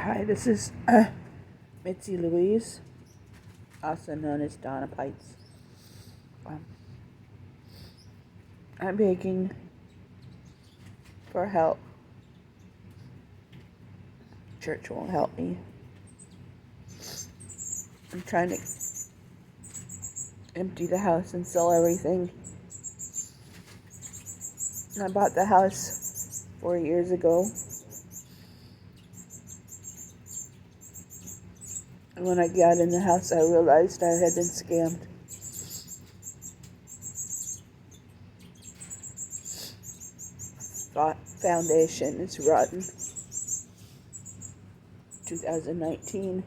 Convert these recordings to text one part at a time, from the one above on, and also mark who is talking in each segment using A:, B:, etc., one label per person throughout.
A: Hi, this is MitziLouise, also known as Donna Pites. Um, I'm begging for help. Church won't help me. I'm trying to empty the house and sell everything. I bought the house 4 years ago. And when I got in the house, I realized I had been scammed. Foundation is rotten. 2019.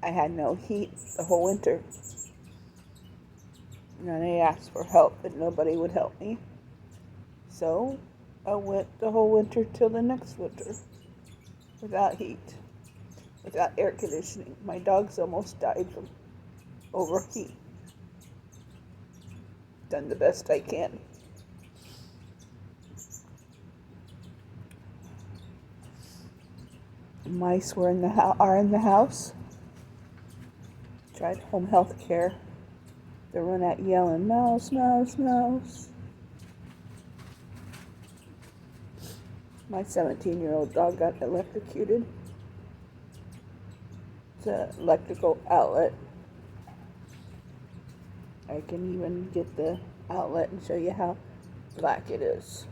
A: I had no heat the whole winter. And I asked for help, but nobody would help me. So I went the whole winter till the next winter without heat, without air conditioning. My dogs almost died from overheat. Done the best I can. Mice are in the house. Tried home health care. They run out yelling, "Mouse, mouse, mouse." My 17-year-old dog got electrocuted. It's an electrical outlet. I can even get the outlet and show you how black it is.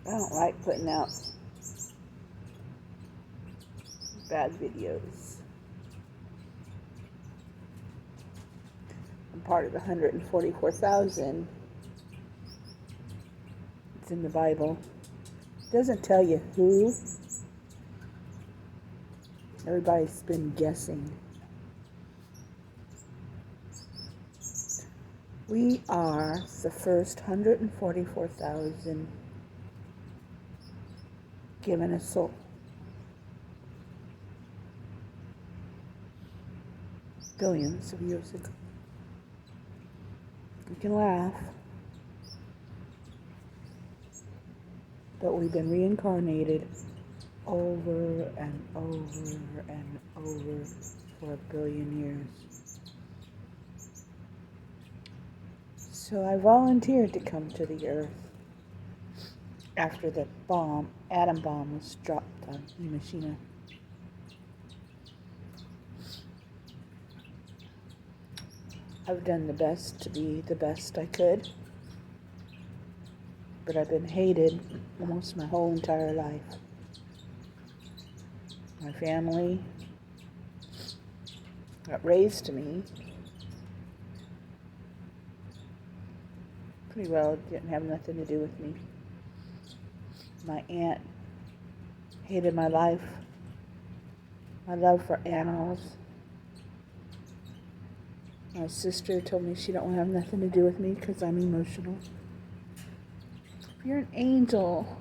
A: I don't like putting out bad videos. I'm part of the 144,000. It's in the Bible. It doesn't tell you who. Everybody's been guessing. We are the first 144,000 given a soul. Billions of years ago. You can laugh, but we've been reincarnated over and over and over for 1 billion years. So I volunteered to come to the earth after the atom bomb was dropped on Hiroshima. I've done the best to be the best I could, but I've been hated almost my whole entire life. My family that raised me pretty well didn't have nothing to do with me. My aunt hated my life, my love for animals. My sister told me she don't want to have nothing to do with me because I'm emotional. If you're an angel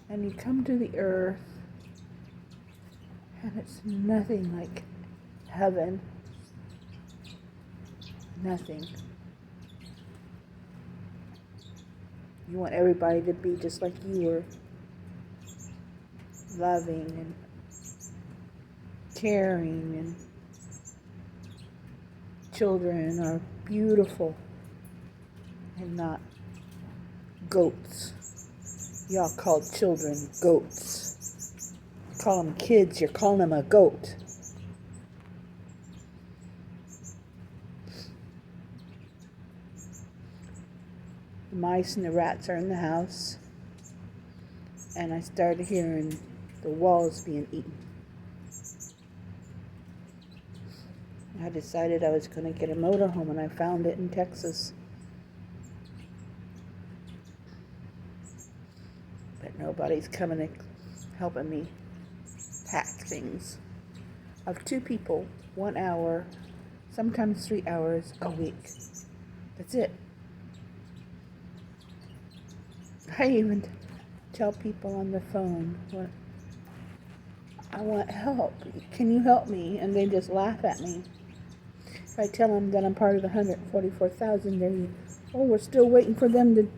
A: and you come to the earth and it's nothing like heaven, nothing. You want everybody to be just like you were, loving and caring, and children are beautiful and not goats. Y'all called children goats. You call them kids, you're calling them a goat. The mice and the rats are in the house, and I started hearing the walls being eaten. I decided I was going to get a motorhome, and I found it in Texas. But nobody's coming and helping me pack things. I have 2 people, 1 hour, sometimes 3 hours a week. That's it. I even tell people on the phone, I want help. Can you help me? And they just laugh at me. If I tell them that I'm part of the 144,000, they Oh, we're still waiting for them to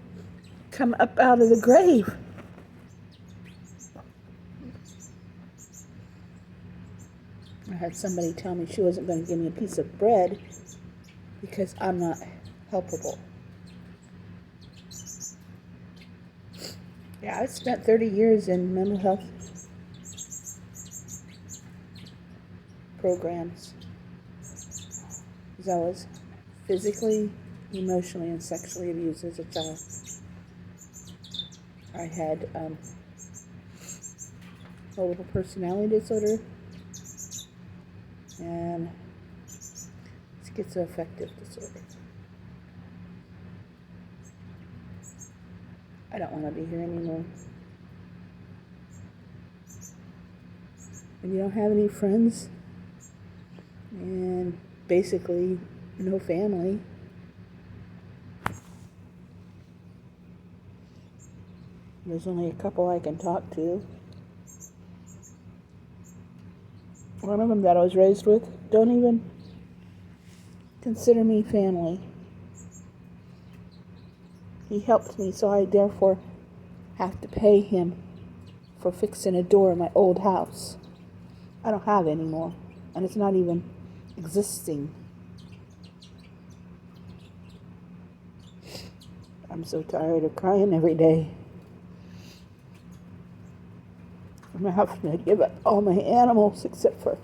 A: come up out of the grave. I had somebody tell me she wasn't going to give me a piece of bread because I'm not helpable. Yeah, I spent 30 years in mental health programs because I was physically, emotionally, and sexually abused as a child. I had multiple personality disorder and schizoaffective disorder. I don't want to be here anymore. When you don't have any friends and basically no family, there's only a couple I can talk to. One of them that I was raised with don't even consider me family. He helped me, so I therefore have to pay him for fixing a door in my old house. I don't have any more, and it's not even existing. I'm so tired of crying every day. I'm having to give up all my animals except for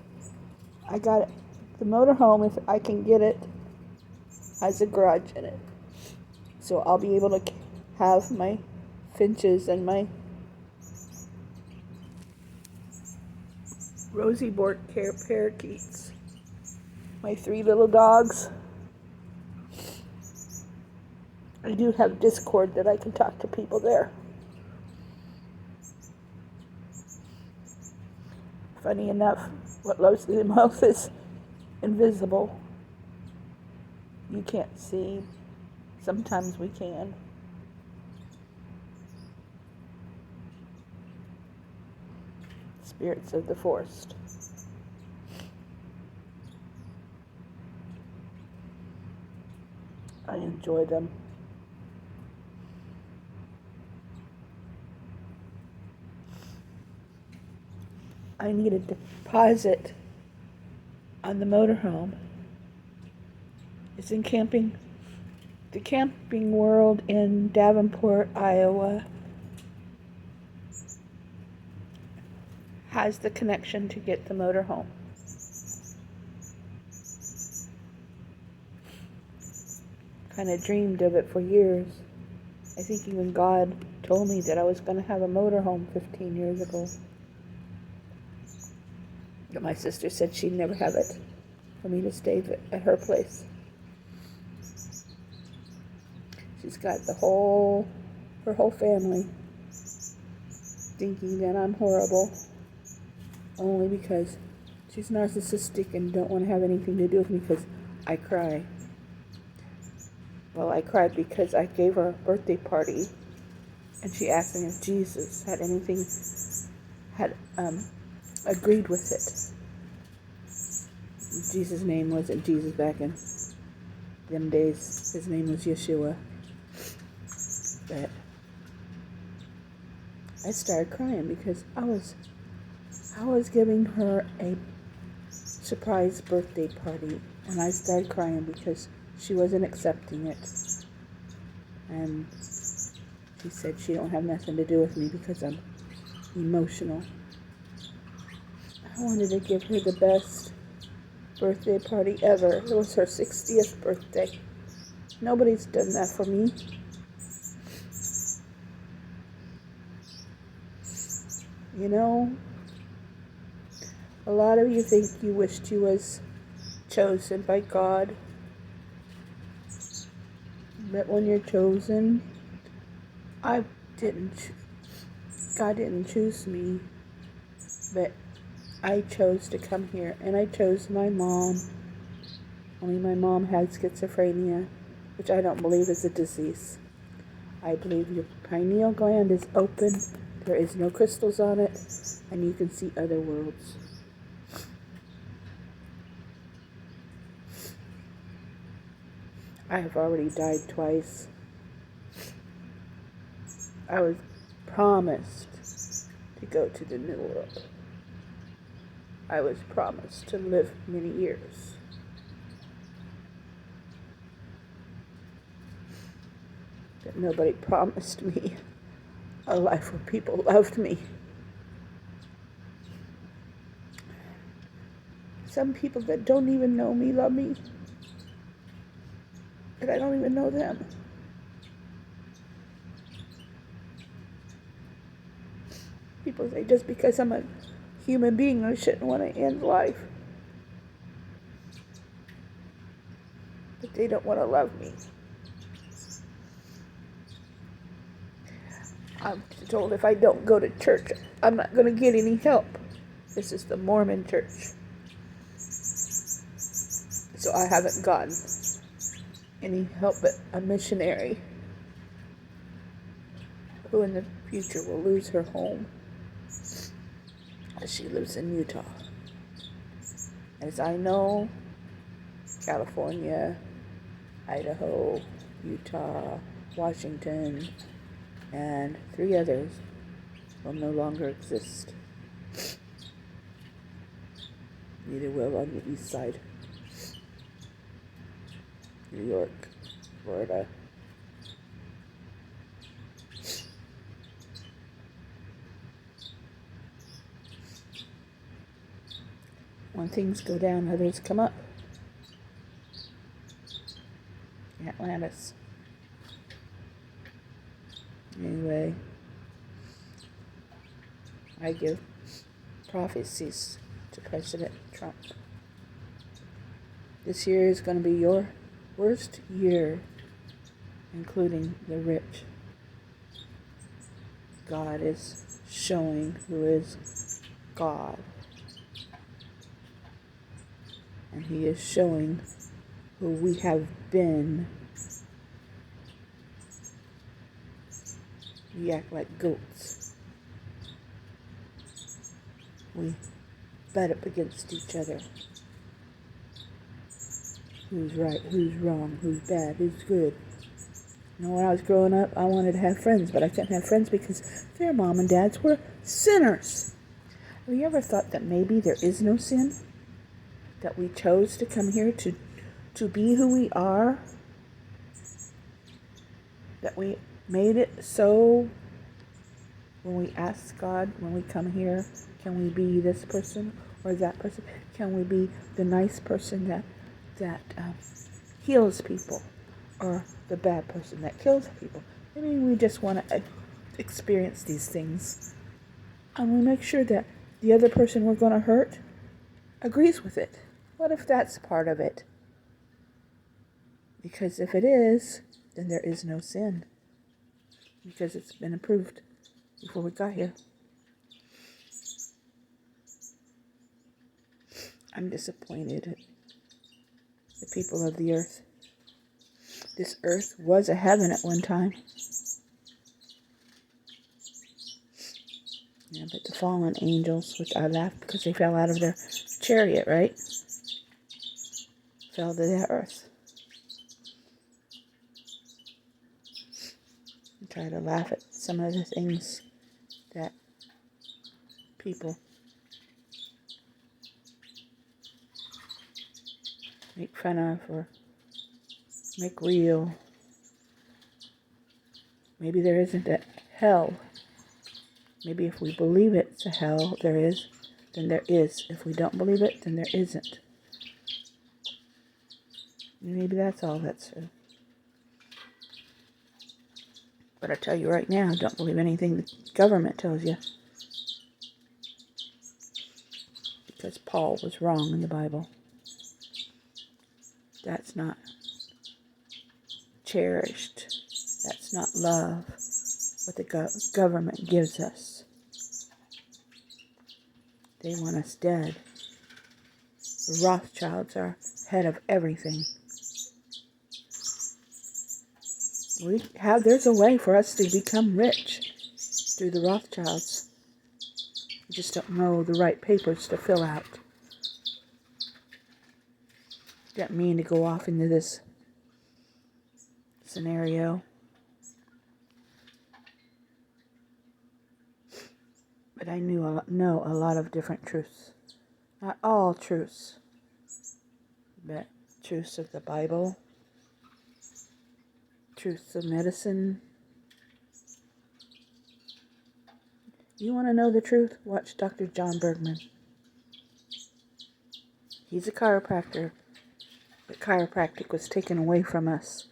A: I got it. The motorhome, if I can get it, has a garage in it. So I'll be able to have my finches and my rosy bort parakeets, my 3 little dogs. I do have Discord that I can talk to people there. Funny enough, what loves the most is invisible. You can't see. Sometimes we can. Spirits of the forest. I enjoy them. I need a deposit on the motorhome. It's in the Camping World in Davenport, Iowa has the connection to get the motorhome. Kind of dreamed of it for years. I think even God told me that I was going to have a motorhome 15 years ago. But my sister said she'd never have it for me to stay at her place. She's got her whole family thinking that I'm horrible only because she's narcissistic and don't want to have anything to do with me because I cry. Well, I cried because I gave her a birthday party and she asked me if Jesus had agreed with it. Jesus' name wasn't Jesus back in them days. His name was Yeshua. But I started crying because I was giving her a surprise birthday party, and I started crying because she wasn't accepting it. And she said she don't have nothing to do with me because I'm emotional. I wanted to give her the best birthday party ever. It was her 60th birthday. Nobody's done that for me. You know, a lot of you think you wished you was chosen by God. But when you're chosen, God didn't choose me, but I chose to come here, and I chose my mom. Only my mom had schizophrenia, which I don't believe is a disease. I believe your pineal gland is open, there is no crystals on it, and you can see other worlds. I have already died twice. I was promised to go to the new world. I was promised to live many years. But nobody promised me a life where people loved me. Some people that don't even know me love me, but I don't even know them. People say just because I'm a human being, I shouldn't want to end life. But they don't want to love me. I'm told if I don't go to church, I'm not going to get any help. This is the Mormon church. So I haven't gotten any help but a missionary who in the future will lose her home. She lives in Utah. As I know, California, Idaho, Utah, Washington, and 3 others will no longer exist. Neither will on the east side. New York, Florida. When things go down, others come up. Atlantis. Anyway, I give prophecies to President Trump. This year is going to be your worst year, including the rich. God is showing who is God. And He is showing who we have been. We act like goats. We butt up against each other. Who's right, who's wrong, who's bad, who's good. You know, when I was growing up, I wanted to have friends, but I couldn't have friends because their mom and dads were sinners. Have you ever thought that maybe there is no sin? That we chose to come here to be who we are? That we made it so when we ask God, when we come here, can we be this person or that person? Can we be the nice person that heals people or the bad person that kills people? Maybe we just want to experience these things. And we make sure that the other person we're going to hurt agrees with it. What if that's part of it? Because if it is, then there is no sin. Because it's been approved before we got here. I'm disappointed at the people of the earth. This earth was a heaven at one time. Yeah, but the fallen angels, which I laughed because they fell out of their chariot, right? Fell to the earth. I try to laugh at some of the things that people make fun of or make real. Maybe there isn't a hell. Maybe if we believe it's a hell, there is, then there is. If we don't believe it, then there isn't. Maybe that's all that's true. But I tell you right now, don't believe anything the government tells you. Because Paul was wrong in the Bible. That's not cherished. That's not love. What the government gives us. They want us dead. The Rothschilds are head of everything. There's a way for us to become rich through the Rothschilds. We just don't know the right papers to fill out. Didn't mean to go off into this scenario. But I know a lot of different truths. Not all truths, but truths of the Bible, truths of medicine. You want to know the truth? Watch Dr. John Bergman. He's a chiropractor, but chiropractic was taken away from us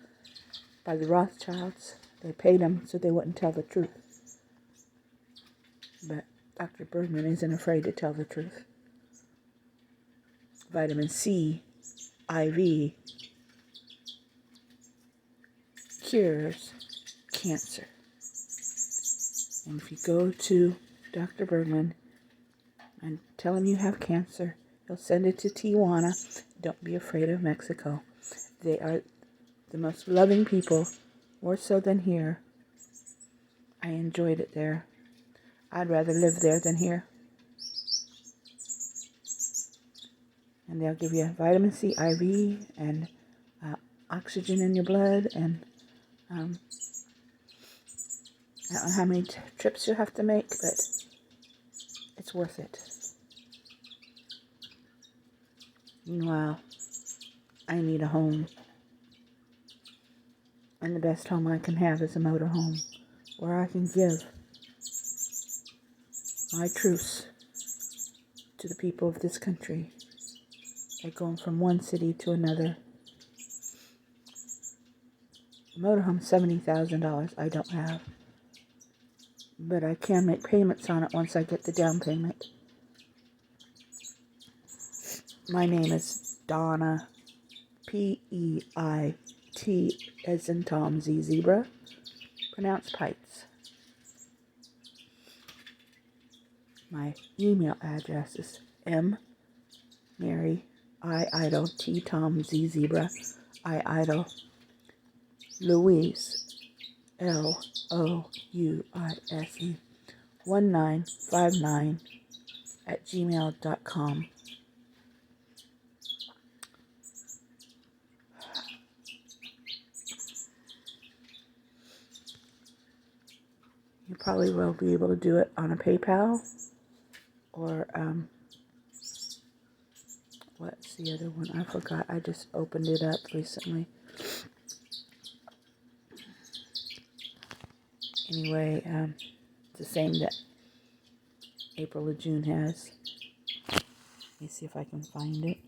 A: by the Rothschilds. They paid him so they wouldn't tell the truth. But Dr. Bergman isn't afraid to tell the truth. Vitamin C, IV, cures cancer. And if you go to Dr. Bergman and tell him you have cancer, he'll send it to Tijuana. Don't be afraid of Mexico. They are the most loving people, more so than here. I enjoyed it there. I'd rather live there than here. And they'll give you vitamin C IV and oxygen in your blood, and I don't know how many trips you have to make, but it's worth it. Meanwhile, I need a home. And the best home I can have is a motorhome, where I can give my truths to the people of this country by going from one city to another. Motorhome, $70,000 I don't have. But I can make payments on it once I get the down payment. My name is Donna, Peit, as in Tom, Z zebra, pronounced Pites. My email address is Mary, I idle, T Tom, Z zebra, I idle, Louise, LOUISE, 1959 @gmail.com. You probably will be able to do it on a PayPal, or what's the other one? I forgot. I just opened it up recently. Anyway, it's the same that April or June has. Let me see if I can find it.